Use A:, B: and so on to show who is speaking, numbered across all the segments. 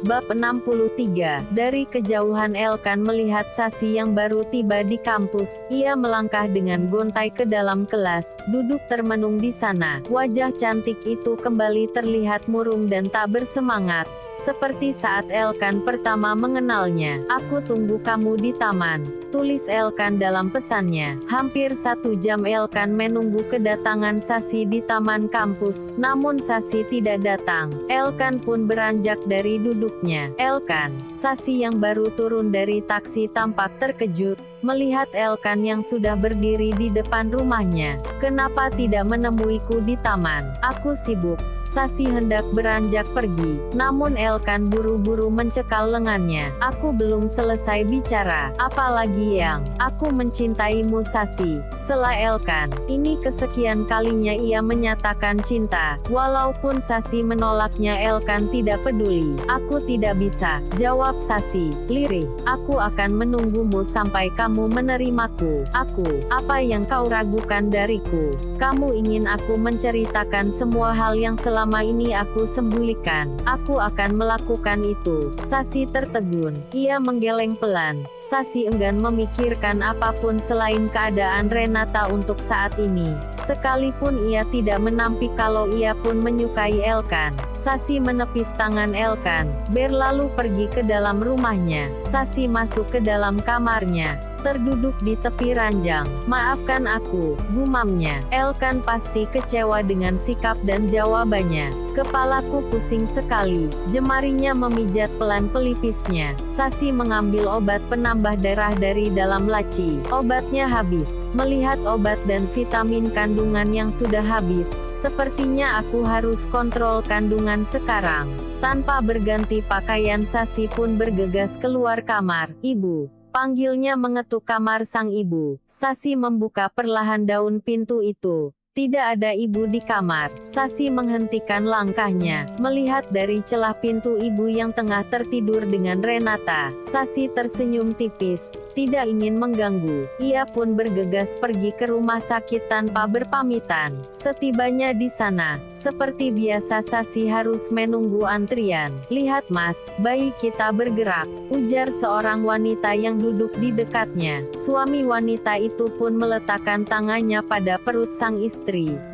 A: Bab 63. Dari kejauhan Elkan melihat Sasi yang baru tiba di kampus. Ia melangkah dengan gontai ke dalam kelas, duduk termenung di sana. Wajah cantik itu kembali terlihat murung dan tak bersemangat, seperti saat Elkan pertama mengenalnya. "Aku tunggu kamu di taman," tulis Elkan dalam pesannya. Hampir 1 jam Elkan menunggu kedatangan Sasi di taman kampus, namun Sasi tidak datang. Elkan pun beranjak dari duduknya. "Elkan," Sasi yang baru turun dari taksi tampak terkejut melihat Elkan yang sudah berdiri di depan rumahnya. "Kenapa tidak menemuiku di taman?" "Aku sibuk." Sasi hendak beranjak pergi, namun Elkan buru-buru mencekal lengannya. "Aku belum selesai bicara." "Apalagi yang?" "Aku mencintaimu, Sasi," sela Elkan. Ini kesekian kalinya ia menyatakan cinta. Walaupun Sasi menolaknya, Elkan tidak peduli. "Aku tidak bisa," jawab Sasi, lirih. "Aku akan menunggumu sampai kamu menerimaku." "Aku? Apa yang kau ragukan dariku? Kamu ingin aku menceritakan semua hal yang selama ini aku sembunyikan?" "Aku akan melakukan itu." Sasi tertegun. Ia menggeleng pelan. Sasi enggan memikirkan apapun selain keadaan Renata untuk saat ini. Sekalipun ia tidak menampik kalau ia pun menyukai Elkan. Sasi menepis tangan Elkan, berlalu pergi ke dalam rumahnya. Sasi masuk ke dalam kamarnya, terduduk di tepi ranjang. "Maafkan aku," gumamnya. Elkan pasti kecewa dengan sikap dan jawabannya. "Kepalaku pusing sekali." Jemarinya memijat pelan pelipisnya. Sasi mengambil obat penambah darah dari dalam laci. Obatnya habis. Melihat obat dan vitamin kandungan yang sudah habis, sepertinya aku harus kontrol kandungan sekarang. Tanpa berganti pakaian, Sasi pun bergegas keluar kamar. "Ibu," panggilnya mengetuk kamar sang ibu. Sasi membuka perlahan daun pintu itu. Tidak ada ibu di kamar. Sasi menghentikan langkahnya, melihat dari celah pintu ibu yang tengah tertidur dengan Renata. Sasi tersenyum tipis, tidak ingin mengganggu. Ia pun bergegas pergi ke rumah sakit tanpa berpamitan. Setibanya di sana, seperti biasa Sasi harus menunggu antrian. "Lihat Mas, bayi kita bergerak," ujar seorang wanita yang duduk di dekatnya. Suami wanita itu pun meletakkan tangannya pada perut sang istri.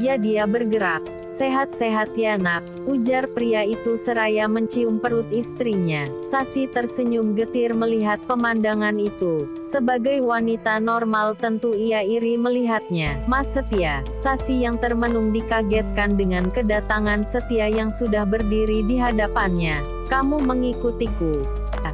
A: "Ya, dia bergerak. Sehat-sehat ya nak," ujar pria itu seraya mencium perut istrinya. Sasi tersenyum getir melihat pemandangan itu. Sebagai wanita normal tentu ia iri melihatnya. "Mas Setia," Sasi yang termenung dikagetkan dengan kedatangan Setia yang sudah berdiri di hadapannya. "Kamu mengikutiku?"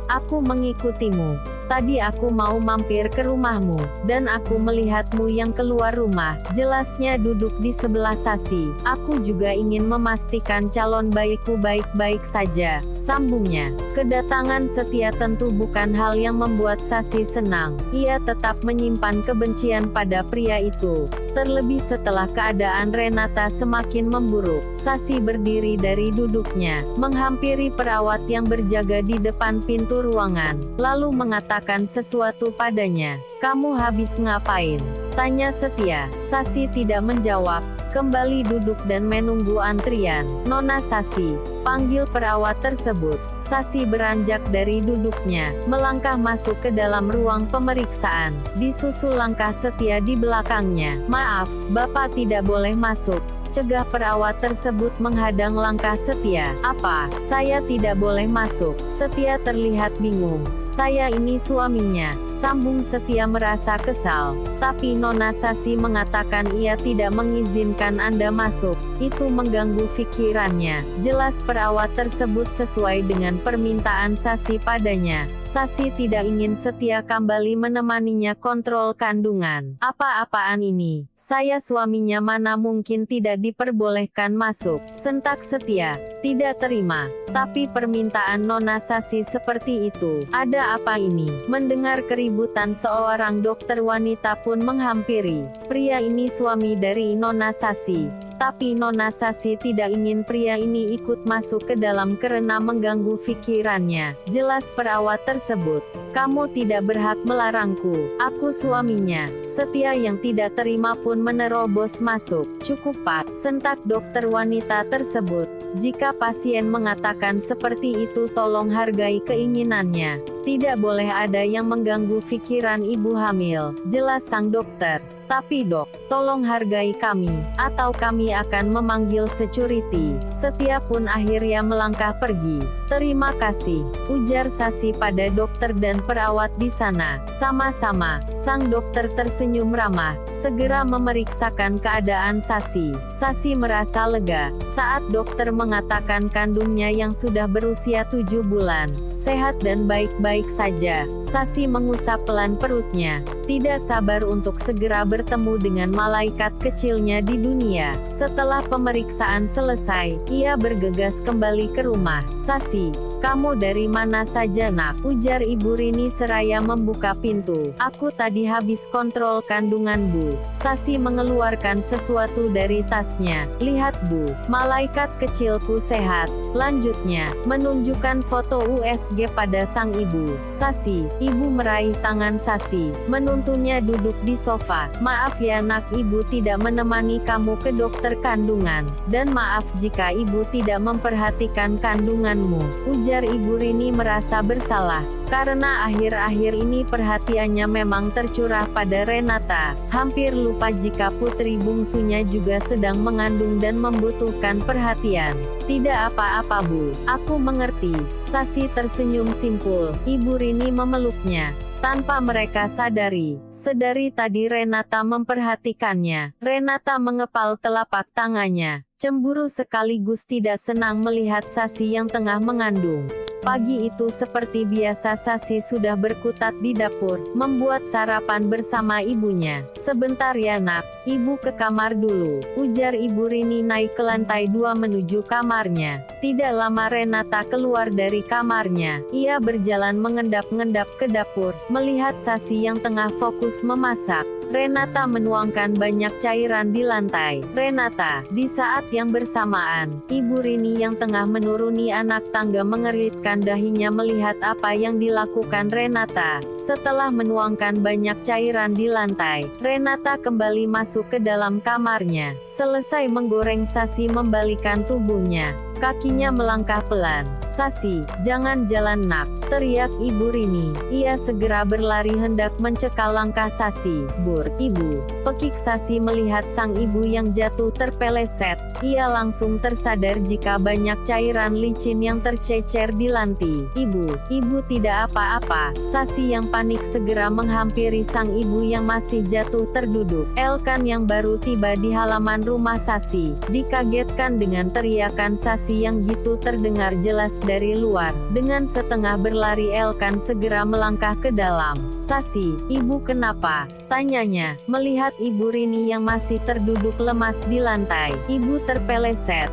A: "Aku mengikutimu. Tadi aku mau mampir ke rumahmu, dan aku melihatmu yang keluar rumah," jelasnya duduk di sebelah Sasi. "Aku juga ingin memastikan calon bayiku baik-baik saja," sambungnya. Kedatangan Setia tentu bukan hal yang membuat Sasi senang. Ia tetap menyimpan kebencian pada pria itu. Terlebih setelah keadaan Renata semakin memburuk. Sasi berdiri dari duduknya, menghampiri perawat yang berjaga di depan pintu ruangan, lalu mengatakan sesuatu padanya. "Kamu habis ngapain?" tanya Setia. Sasi tidak menjawab, kembali duduk dan menunggu antrian. "Nona Sasi," panggil perawat tersebut. Sasi beranjak dari duduknya, melangkah masuk ke dalam ruang pemeriksaan. Disusul langkah Setia di belakangnya. "Maaf, Bapak tidak boleh masuk," cegah perawat tersebut menghadang langkah Setia. "Apa? Saya tidak boleh masuk?" Setia terlihat bingung. "Saya ini suaminya," sambung Setia merasa kesal. "Tapi Nona Sasi mengatakan ia tidak mengizinkan Anda masuk." "Itu mengganggu pikirannya," jelas perawat tersebut sesuai dengan permintaan Sasi padanya. Sasi tidak ingin Setia kembali menemaninya kontrol kandungan. "Apa-apaan ini? Saya suaminya, mana mungkin tidak diperbolehkan masuk," sentak Setia. Tidak terima. "Tapi permintaan Nona Sasi seperti itu. Ada apa ini?" Mendengar keributan, seorang dokter wanita pun menghampiri. "Pria ini suami dari Nona Sasi," Tapi Nona Sasi tidak ingin pria ini ikut masuk ke dalam karena mengganggu pikirannya. Jelas perawat tersebut. Kamu tidak berhak melarangku. Aku suaminya. Setia yang tidak terima pun menerobos masuk. Cukup Pak, sentak dokter wanita tersebut. Jika pasien mengatakan seperti itu tolong hargai keinginannya. Tidak boleh ada yang mengganggu pikiran ibu hamil. Jelas sang dokter. Tapi dok, tolong hargai kami, atau kami akan memanggil security. Setia pun akhirnya melangkah pergi. Terima kasih, ujar Sasi pada dokter dan perawat di sana. Sama-sama, sang dokter tersenyum ramah, segera memeriksakan keadaan Sasi. Sasi merasa lega, saat dokter mengatakan kandungnya yang sudah berusia 7 bulan, sehat dan baik-baik saja. Sasi mengusap pelan perutnya, tidak sabar untuk segera bertemu dengan malaikat kecilnya di dunia. Setelah pemeriksaan selesai, ia bergegas kembali ke rumah. Sasi, kamu dari mana saja nak? Ujar Ibu Rini seraya membuka pintu. Aku tadi habis kontrol kandungan Bu. Sasi mengeluarkan sesuatu dari tasnya. Lihat Bu, malaikat kecilku sehat. Lanjutnya, menunjukkan foto USG pada sang ibu. Sasi, ibu meraih tangan Sasi, menuntunnya duduk di sofa. Maaf ya nak, ibu tidak menemani kamu ke dokter kandungan. Dan maaf jika ibu tidak memperhatikan kandunganmu. Ujar Ibu Rini merasa bersalah, karena akhir-akhir ini perhatiannya memang tercurah pada Renata. Hampir lupa jika putri bungsunya juga sedang mengandung dan membutuhkan perhatian. Tidak apa-apa Bu, aku mengerti. Sasi tersenyum simpul. Ibu Rini memeluknya. Tanpa mereka sadari, sedari tadi Renata memperhatikannya. Renata mengepal telapak tangannya. Cemburu sekaligus tidak senang melihat Sasi yang tengah mengandung. Pagi itu seperti biasa Sasi sudah berkutat di dapur, membuat sarapan bersama ibunya. Sebentar ya nak, ibu ke kamar dulu, ujar Ibu Rini naik ke lantai 2 menuju kamarnya. Tidak lama Renata keluar dari kamarnya. Ia berjalan mengendap-endap ke dapur, melihat Sasi yang tengah fokus memasak. Renata menuangkan banyak cairan di lantai. Renata, di saat yang bersamaan, Ibu Rini yang tengah menuruni anak tangga mengeritkan dahinya melihat apa yang dilakukan Renata. Setelah menuangkan banyak cairan di lantai, Renata kembali masuk ke dalam kamarnya. Selesai menggoreng Sasi membalikan tubuhnya. Kakinya melangkah pelan. Sasi, jangan jalan nak, teriak Ibu Rini. Ia segera berlari hendak mencekal langkah Sasi. Bur, ibu. Pekik Sasi melihat sang ibu yang jatuh terpeleset. Ia langsung tersadar jika banyak cairan licin yang tercecer di lantai. Ibu tidak apa-apa. Sasi yang panik segera menghampiri sang ibu yang masih jatuh terduduk. Elkan yang baru tiba di halaman rumah Sasi, dikagetkan dengan teriakan Sasi yang gitu terdengar jelas dari luar. Dengan setengah berlari Elkan segera melangkah ke dalam. Sasi, ibu kenapa? Tanyanya, melihat Ibu Rini yang masih terduduk lemas di lantai. Ibu terpeleset.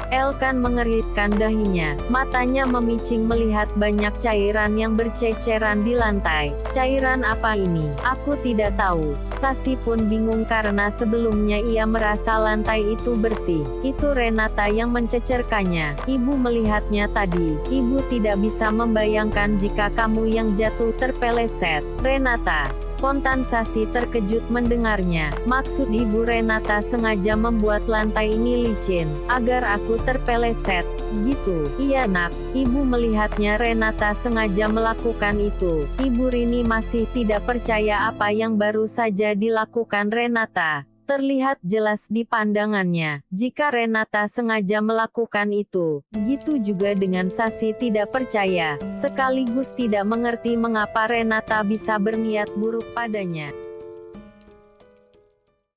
A: Elkan mengeritkan dahinya. Matanya memicing melihat banyak cairan yang berceceran di lantai. Cairan apa ini? Aku tidak tahu. Sasi pun bingung karena sebelumnya ia merasa lantai itu bersih. Itu Renata yang mencecerkannya. Ibu melihatnya tadi. Ibu tidak bisa membayangkan jika kamu yang jatuh terpeleset. Renata, spontan Sasi terkejut mendengarnya. Maksud Ibu Renata sengaja membuat lantai ini licin agar aku terpeleset, gitu. Iya nak, ibu melihatnya Renata sengaja melakukan itu. Ibu Rini masih tidak percaya apa yang baru saja dilakukan Renata. Terlihat jelas di pandangannya, jika Renata sengaja melakukan itu. Gitu juga dengan Sasi tidak percaya, sekaligus tidak mengerti mengapa Renata bisa berniat buruk padanya.